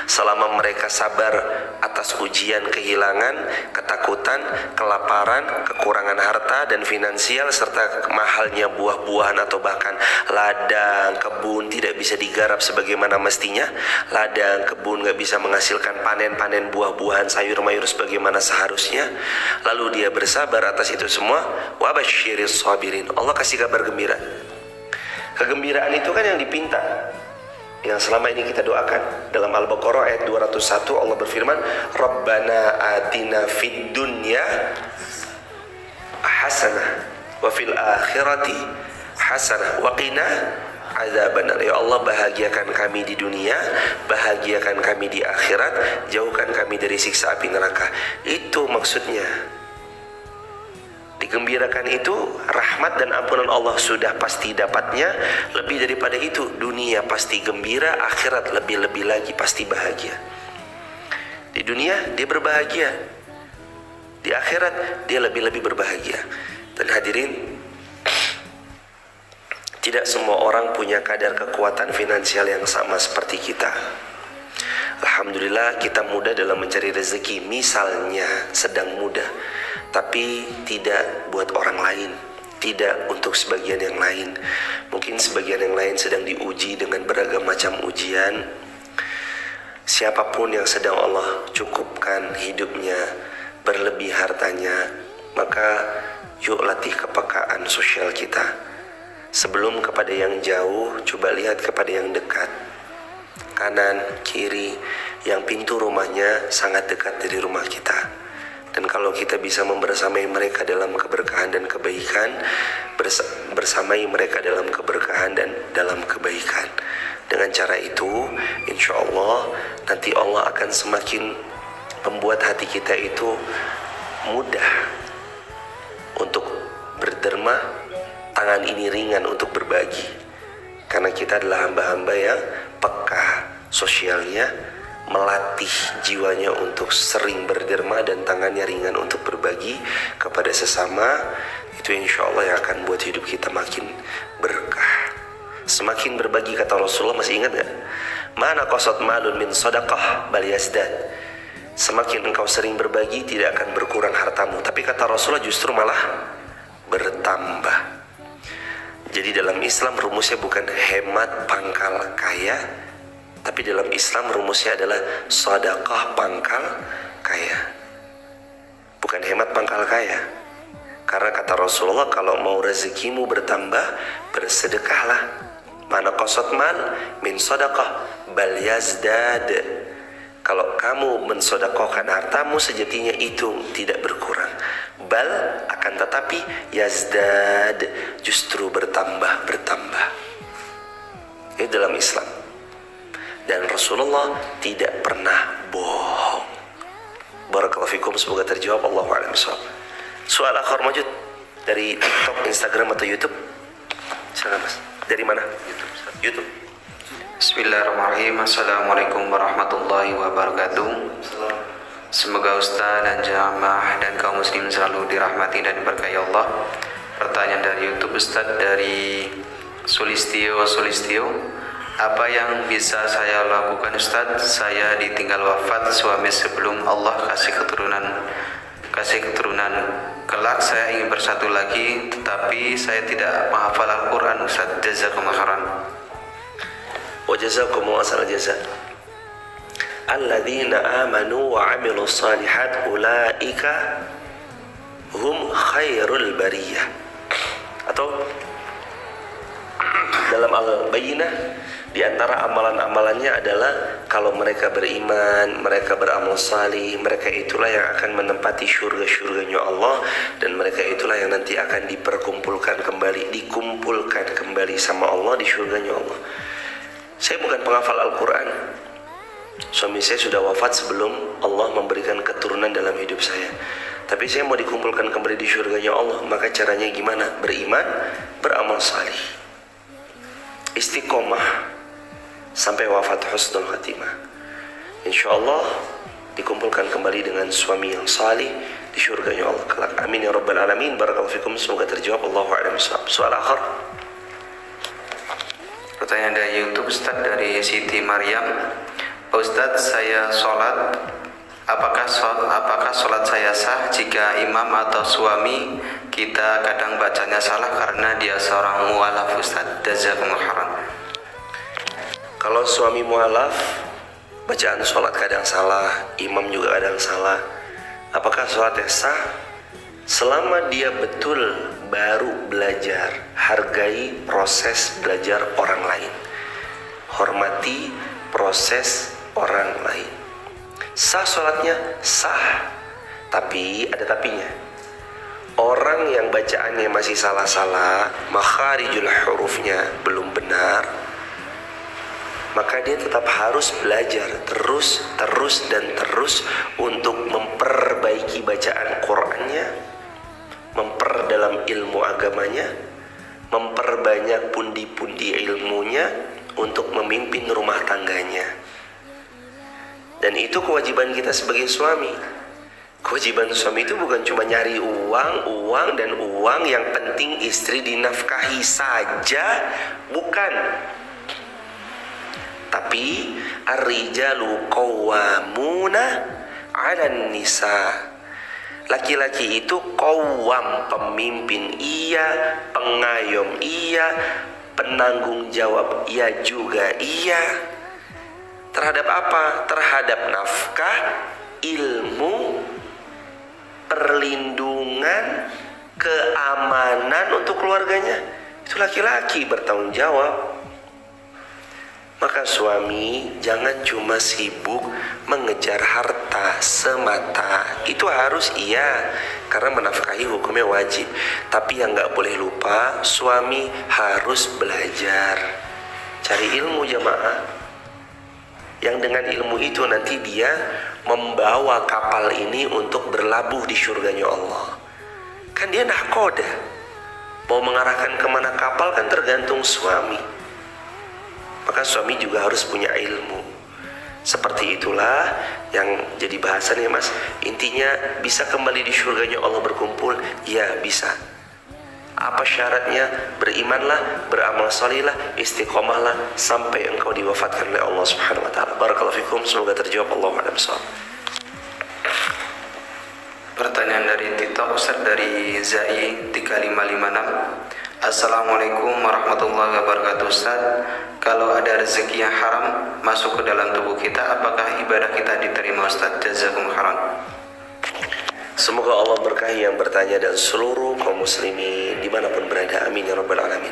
Selama mereka sabar atas ujian kehilangan, ketakutan, kelaparan, kekurangan harta dan finansial, serta mahalnya buah-buahan atau bahkan ladang, kebun tidak bisa digarap sebagaimana mestinya. Ladang, kebun gak bisa menghasilkan panen-panen buah-buahan, sayur-mayur sebagaimana seharusnya. Lalu dia bersabar atas itu semua. Wa basyiris sabirin. Allah kasih kabar gembira. Kegembiraan itu kan yang dipinta, yang selama ini kita doakan. Dalam Al-Baqarah ayat 201 Allah berfirman, Rabbana atina fid dunya hasanah wa fil akhirati hasanah wa qina azabannar. Ya Allah, bahagiakan kami di dunia, bahagiakan kami di akhirat, jauhkan kami dari siksa api neraka. Itu maksudnya. Digembirakan itu rahmat dan ampunan Allah sudah pasti dapatnya. Lebih daripada itu, dunia pasti gembira, akhirat lebih-lebih lagi pasti bahagia. Di dunia dia berbahagia, di akhirat dia lebih-lebih berbahagia. Dan hadirin, tidak semua orang punya kadar kekuatan finansial yang sama seperti kita. Alhamdulillah kita mudah dalam mencari rezeki, misalnya sedang mudah, tapi tidak buat orang lain, tidak untuk sebagian yang lain. Mungkin sebagian yang lain sedang diuji dengan beragam macam ujian. Siapapun yang sedang Allah cukupkan hidupnya, berlebih hartanya, maka yuk latih kepekaan sosial kita. Sebelum kepada yang jauh, coba lihat kepada yang dekat. Kanan, kiri, yang pintu rumahnya sangat dekat dari rumah kita. Dan kalau kita bisa membersamai mereka dalam keberkahan dan kebaikan, bersamai mereka dalam keberkahan dan dalam kebaikan. Dengan cara itu, insya Allah nanti Allah akan semakin membuat hati kita itu mudah untuk berderma, tangan ini ringan untuk berbagi. Karena kita adalah hamba-hamba yang peka sosialnya, melatih jiwanya untuk sering berderma dan tangannya ringan untuk berbagi kepada sesama. Itu insya Allah yang akan buat hidup kita makin berkah. Semakin berbagi, kata Rasulullah, masih ingat gak? Mana qasad malun min sadaqah bal yazdad. Semakin engkau sering berbagi, tidak akan berkurang hartamu, tapi kata Rasulullah justru malah bertambah. Jadi dalam Islam rumusnya bukan hemat pangkal kaya, tapi dalam Islam rumusnya adalah sedekah pangkal kaya, bukan hemat pangkal kaya. Karena kata Rasulullah, kalau mau rezekimu bertambah, bersedekahlah. Mana qasad mal min sedekah bal yazdad. Kalau kamu mensedekahkan hartamu, sejatinya itu tidak berkurang, bal akan tetapi yazdad, justru bertambah. Ini dalam Islam. Dan Rasulullah tidak pernah bohong. Barakallahu fikum, semoga terjawab. Allahu a'lam bishawab. Soal akhir mawjud dari TikTok, Instagram atau YouTube? Silakan Mas. Dari mana? YouTube. Bismillahirrahmanirrahim. Assalamualaikum warahmatullahi wabarakatuh. Semoga Ustaz dan jamaah dan kaum muslim selalu dirahmati dan diberkahi Allah. Pertanyaan dari YouTube, Ustaz, dari Sulistio. Apa yang bisa saya lakukan, Ustaz? Saya ditinggal wafat suami sebelum Allah kasih keturunan. Kelak saya ingin bersatu lagi, tetapi saya tidak menghafal Al-Quran, Ustaz. Jazakumullah khairan. Wa jazakumullah khairal jazaa. Alladzina amanu wa 'amilus shalihat ulaika hum khairul bariyah. Atau dalam Al-Bayyinah, di antara amalan-amalannya adalah kalau mereka beriman, mereka beramal salih, mereka itulah yang akan menempati syurga-syurganya Allah, dan mereka itulah yang nanti akan dikumpulkan kembali sama Allah di syurganya Allah. Saya bukan penghafal Al-Quran. Suami saya sudah wafat sebelum Allah memberikan keturunan dalam hidup saya. Tapi saya mau dikumpulkan kembali di syurganya Allah. Maka caranya gimana? Beriman, beramal salih, istiqomah sampai wafat husnul khatimah. InsyaAllah dikumpulkan kembali dengan suami yang salih di syurganya Allah kelak. Amin ya rabbal alamin. Barakallahu fikum, semoga terjawab. Allahu a'lam bishawab. Soal akhir. Pertanyaan dari YouTube, Ustaz, dari Siti Maryam. Ustaz, saya sholat, apakah sholat saya sah jika imam atau suami kita kadang bacanya salah karena dia seorang mu'alaf, Ustaz? Jazakumullah khairan. Kalau suami mu'alaf, bacaan sholat kadang salah, imam juga kadang salah, apakah sholatnya sah? Selama dia betul baru belajar, hargai proses belajar orang lain, hormati proses orang lain. Sah sholatnya? Sah. Tapi ada tapinya. Orang yang bacaannya masih salah-salah, makharijul hurufnya belum benar, maka dia tetap harus belajar terus untuk memperbaiki bacaan Qur'annya, memperdalam ilmu agamanya, memperbanyak pundi-pundi ilmunya untuk memimpin rumah tangganya. Dan itu kewajiban kita sebagai suami. Kewajiban suami itu bukan cuma nyari uang yang penting istri dinafkahi saja, bukan. Tapi ar-rijalu qawwamuna 'alan nisa. Laki-laki itu qawwam, pemimpin iya, pengayom iya, penanggung jawab iya juga iya. Terhadap apa? Terhadap nafkah, ilmu, perlindungan, keamanan untuk keluarganya. Itu laki-laki bertanggung jawab. Maka suami jangan cuma sibuk mengejar harta semata. Itu harus iya, karena menafkahi hukumnya wajib. Tapi yang gak boleh lupa, suami harus belajar, cari ilmu jamaah. Yang dengan ilmu itu nanti dia membawa kapal ini untuk berlabuh di syurganya Allah. Kan dia nahkoda, mau mengarahkan kemana kapal kan tergantung suami. Maka suami juga harus punya ilmu. Seperti itulah yang jadi bahasan ya Mas. Intinya bisa kembali di syurganya Allah berkumpul? Ya bisa. Apa syaratnya? Berimanlah, beramal salihlah, istiqomahlah sampai engkau diwafatkan oleh Allah Subhanahu wa taala. Barakallahu fikum, semoga terjawab. Allahu a'lam bishawab. Pertanyaan dari TikTok Ustaz, dari Zai 3556. Assalamualaikum warahmatullahi wabarakatuh Ustaz. Kalau ada rezeki yang haram masuk ke dalam tubuh kita, apakah ibadah kita diterima Ustaz? Jazakum khairan. Semoga Allah berkahi yang bertanya dan seluruh kaum muslimin dimanapun berada. Amin ya rabbal alamin.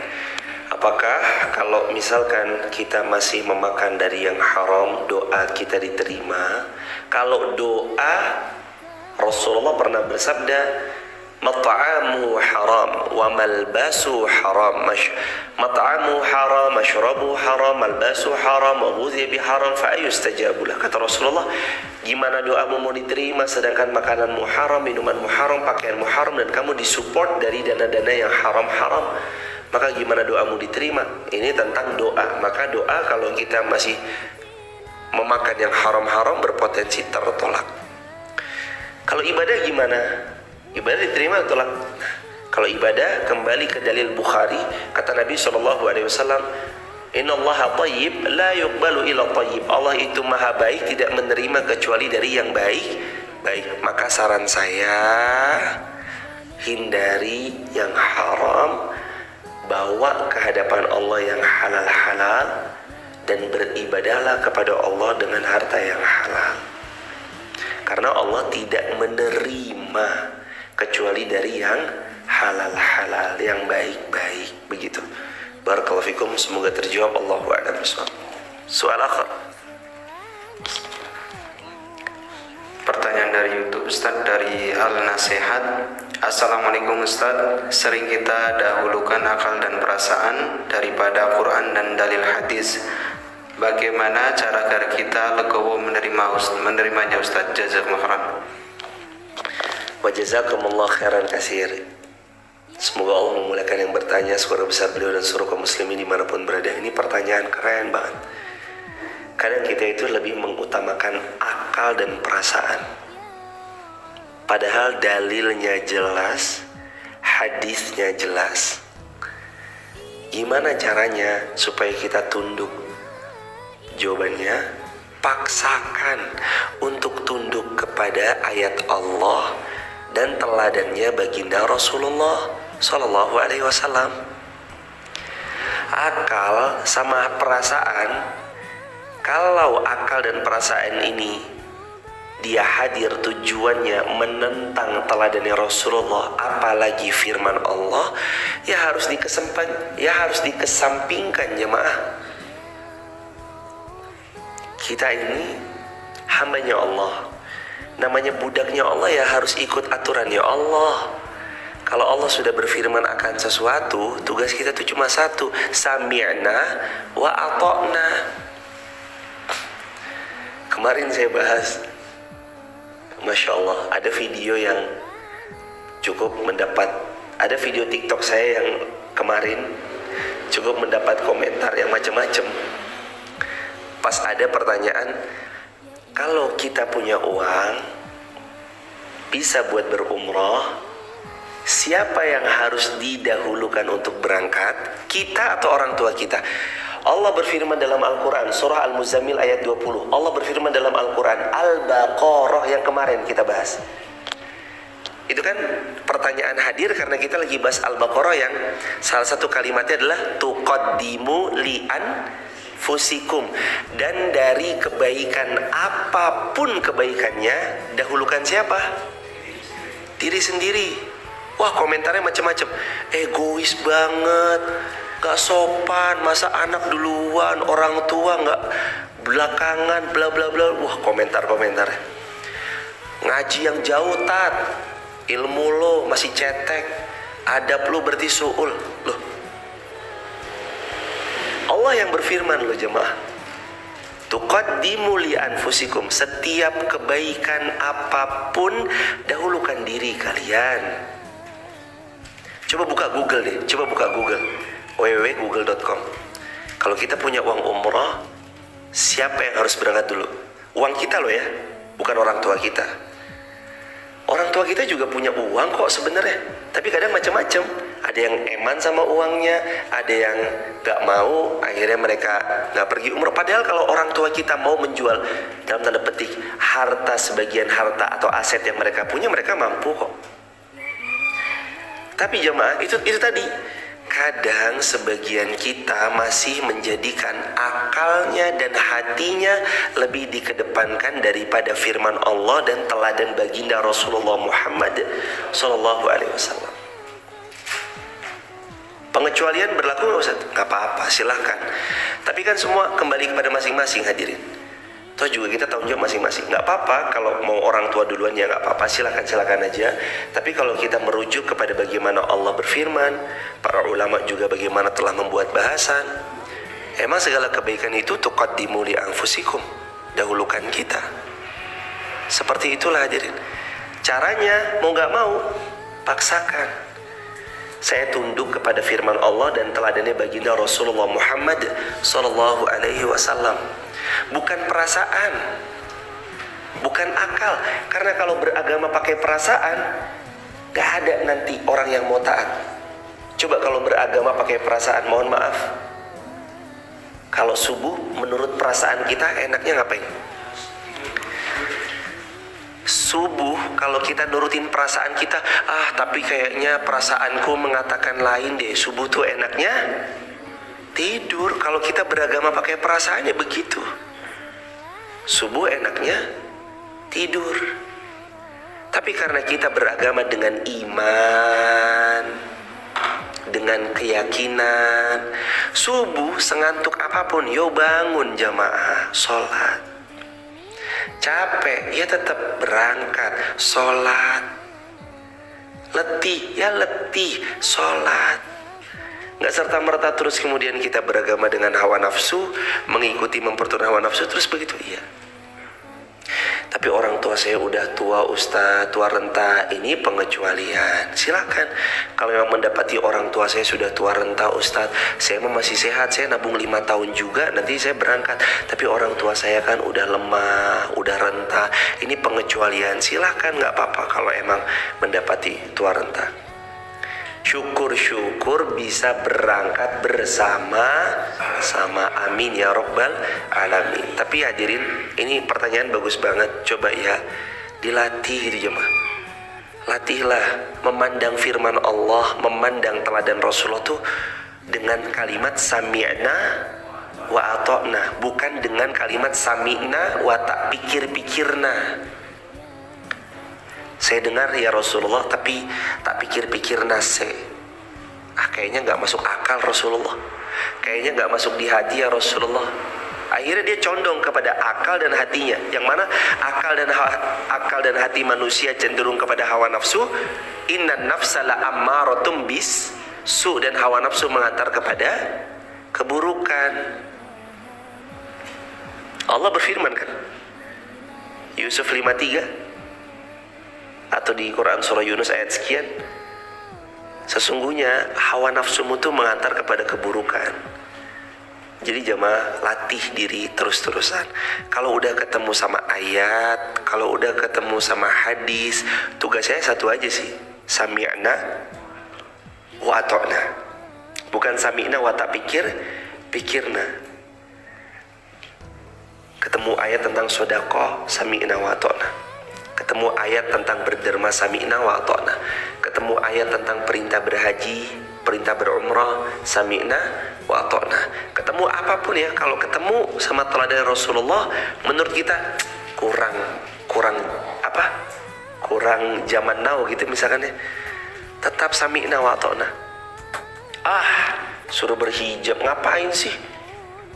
Apakah kalau misalkan kita masih memakan dari yang haram, doa kita diterima? Kalau doa, Rasulullah pernah bersabda, mat'amu haram wa malbasu haram, mat'amu haram, mashrabu haram, malbasu haram, wa ghudhiya bi haram, fa ayustajabu lah. Kata Rasulullah, gimana doamu mau diterima sedangkan makananmu haram, minumanmu haram, pakaianmu haram, dan kamu disupport dari dana-dana yang haram-haram, maka gimana doamu diterima? Ini tentang doa. Maka doa kalau kita masih memakan yang haram-haram berpotensi tertolak. Kalau ibadah gimana? Ibadah diterima atau tolak? Kalau ibadah kembali ke dalil Bukhari, kata Nabi SAW, Innallaha tayyib la yuqbalu illa tayyib. Allah itu maha baik, tidak menerima kecuali dari yang baik. Maka saran saya, hindari yang haram, bawa ke hadapan Allah yang halal-halal, dan beribadahlah kepada Allah dengan harta yang halal. Karena Allah tidak menerima kecuali dari yang halal-halal, yang baik-baik. Begitu. Barakallahu fikum, semoga terjawab. Allahu a'lam bishawab. Soal akhir. Pertanyaan dari YouTube Ustaz, dari Al-Nasihat. Assalamualaikum Ustaz, sering kita dahulukan akal dan perasaan daripada Quran dan dalil hadis. Bagaimana cara agar kita legowo menerimanya Ustaz? Jazakumullah khairan. Wa jazakumullah khairan katsir. Semoga Allah memuliakan yang bertanya, semoga besar beliau dan seluruh kaum muslimin dimanapun berada. Ini pertanyaan keren banget. Kadang kita itu lebih mengutamakan akal dan perasaan, padahal dalilnya jelas, hadisnya jelas. Gimana caranya supaya kita tunduk? Jawabannya, paksakan untuk tunduk kepada ayat Allah dan teladannya baginda Rasulullah Sallallahu Alaihi Wasallam. Akal sama perasaan, kalau akal dan perasaan ini dia hadir tujuannya menentang teladannya Rasulullah, apalagi firman Allah, ya harus dikesampingkan jemaah. Kita ini hambanya Allah, namanya budaknya Allah, ya harus ikut aturannya Allah. Kalau Allah sudah berfirman akan sesuatu, tugas kita itu cuma satu, sami'na wa ata'na. Kemarin saya bahas, Masya Allah, ada video yang cukup mendapat, ada video TikTok saya yang kemarin cukup mendapat komentar yang macam-macam. Pas ada pertanyaan, kalau kita punya uang bisa buat berumroh, siapa yang harus didahulukan untuk berangkat, kita atau orang tua kita? Allah berfirman dalam Al-Quran, surah Al-Muzammil ayat 20. Allah berfirman dalam Al-Quran, Al-Baqarah yang kemarin kita bahas. Itu kan pertanyaan hadir karena kita lagi bahas Al-Baqarah yang salah satu kalimatnya adalah tuqaddimu li'an fusikum, dan dari kebaikan apapun kebaikannya dahulukan siapa? Diri sendiri. Wah, komentarnya macam-macam. Egois banget, gak sopan, masa anak duluan, orang tua gak belakangan, bla bla bla. Wah, komentar-komentar. Ngaji yang jauh tat, ilmu lo masih cetek, adab lo berarti su'ul. Loh, Allah yang berfirman loh jemaah, tuqaddimu li anfusikum, setiap kebaikan apapun dahulukan diri kalian. Coba buka Google deh, coba buka Google, www.google.com. Kalau kita punya uang umroh, siapa yang harus berangkat dulu? Uang kita loh ya, bukan orang tua kita. Orang tua kita juga punya uang kok sebenarnya, tapi kadang macam-macam. ada yang eman sama uangnya, ada yang gak mau, akhirnya mereka gak pergi umroh. Padahal kalau orang tua kita mau menjual dalam tanda petik harta, sebagian harta atau aset yang mereka punya, mereka mampu kok. Tapi jemaah, itu tadi, kadang sebagian kita masih menjadikan akalnya dan hatinya lebih dikedepankan daripada firman Allah dan teladan baginda Rasulullah Muhammad SAW. Pengecualian berlaku nggak Ustaz? Nggak apa-apa, silahkan. Tapi kan semua kembali kepada masing-masing hadirin. Toh juga kita tanggung jawab masing-masing. Nggak apa-apa kalau mau orang tua duluan, ya nggak apa-apa, silakan aja. Tapi kalau kita merujuk kepada bagaimana Allah berfirman, para ulama juga bagaimana telah membuat bahasan, emang segala kebaikan itu tuqaddimu li anfusikum, dahulukan kita. Seperti itulah hadirin. Caranya mau nggak mau, paksakan. Saya tunduk kepada firman Allah dan teladannya baginda Rasulullah Muhammad sallallahu alaihi wasallam. Bukan perasaan, bukan akal. Karena kalau beragama pakai perasaan, gak ada nanti orang yang mau taat. Coba kalau beragama pakai perasaan, mohon maaf, kalau subuh menurut perasaan kita enaknya ngapain? Subuh kalau kita nurutin perasaan kita, tapi kayaknya perasaanku mengatakan lain deh, subuh tuh enaknya tidur. Kalau kita beragama pakai perasaannya begitu. Subuh enaknya tidur. Tapi karena kita beragama dengan iman, dengan keyakinan, subuh sengantuk apapun, yo bangun jamaah, sholat. Capek, ya tetap berangkat, sholat. Letih, ya letih, sholat. Nggak serta-merta terus kemudian kita beragama dengan hawa nafsu, mengikuti memperturutkan hawa nafsu terus begitu, iya. Tapi orang tua saya udah tua Ustaz, tua renta, ini pengecualian. Silakan. Kalau memang mendapati orang tua saya sudah tua renta Ustaz, saya masih sehat, saya nabung 5 tahun juga, nanti saya berangkat. Tapi orang tua saya kan udah lemah, udah renta, ini pengecualian. Silakan, nggak apa-apa kalau emang mendapati tua renta. Syukur-syukur bisa berangkat bersama-sama, amin ya rabbal alamin. Tapi hadirin, ini pertanyaan bagus banget. Coba ya dilatih gitu jemaah. Latihlah memandang firman Allah, memandang teladan Rasulullah tuh dengan kalimat sami'na wa ata'na, bukan dengan kalimat sami'na wa tak pikir-pikirna. Saya dengar ya Rasulullah, tapi tak pikir-pikir nase. Kayaknya nggak masuk akal Rasulullah. Kayaknya nggak masuk di hati ya Rasulullah. Akhirnya dia condong kepada akal dan hatinya. Yang mana akal dan hati manusia cenderung kepada hawa nafsu. Innan nafsa la ammaratum bis su, dan hawa nafsu mengantar kepada keburukan. Allah berfirman kan, Yusuf 53 atau di Quran surah Yunus ayat sekian, sesungguhnya hawa nafsumu itu mengantar kepada keburukan. Jadi jemaah, latih diri terus-terusan. Kalau udah ketemu sama ayat, kalau udah ketemu sama hadis, tugas saya satu aja sih, sami'na wa ata'na, bukan sami'na wa tak pikirna. Ketemu ayat tentang sedekah, sami'na wa ata'na. Ketemu ayat tentang berderma, sami'na wa ata'na. Ketemu ayat tentang perintah berhaji, perintah berumrah, sami'na wa ata'na. Ketemu apapun ya, kalau ketemu sama teladan Rasulullah, menurut kita kurang zaman now gitu misalkan ya, tetap sami'na wa ata'na. Suruh berhijab, ngapain sih?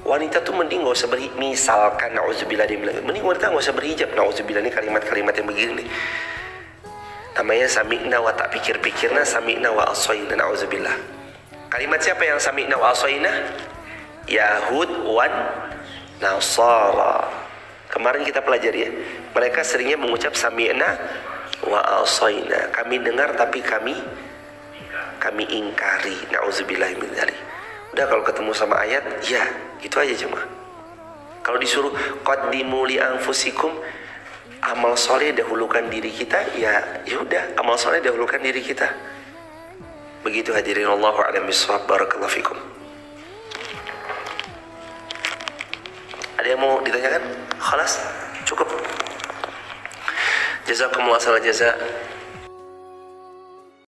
Wanita tuh mending gak usah berhijab. Misalkan na'udzubillah, dia bilang mending wanita gak usah berhijab. Na'udzubillah, ini kalimat-kalimat yang begini nih. Namanya sami'na wa tak pikir-pikirna, sami'na wa asayna, na'udzubillah. Kalimat siapa yang sami'na wa asayna? Yahud wan Nasara. Kemarin kita pelajari ya, mereka seringnya mengucap sami'na wa asayna. Kami dengar tapi kami ingkari, na'udzubillah min dzalik. Udah kalau ketemu sama ayat, ya itu aja jemaah. Kalau disuruh qaddimu li anfusikum, amal soleh dahulukan diri kita, ya udah amal soleh dahulukan diri kita. Begitu hadirin, Allahu a'lam bishawab. Barakallahu fikum. Ada yang mau ditanyakan? Khalas? Cukup. Jazakumullah khairal jazaa.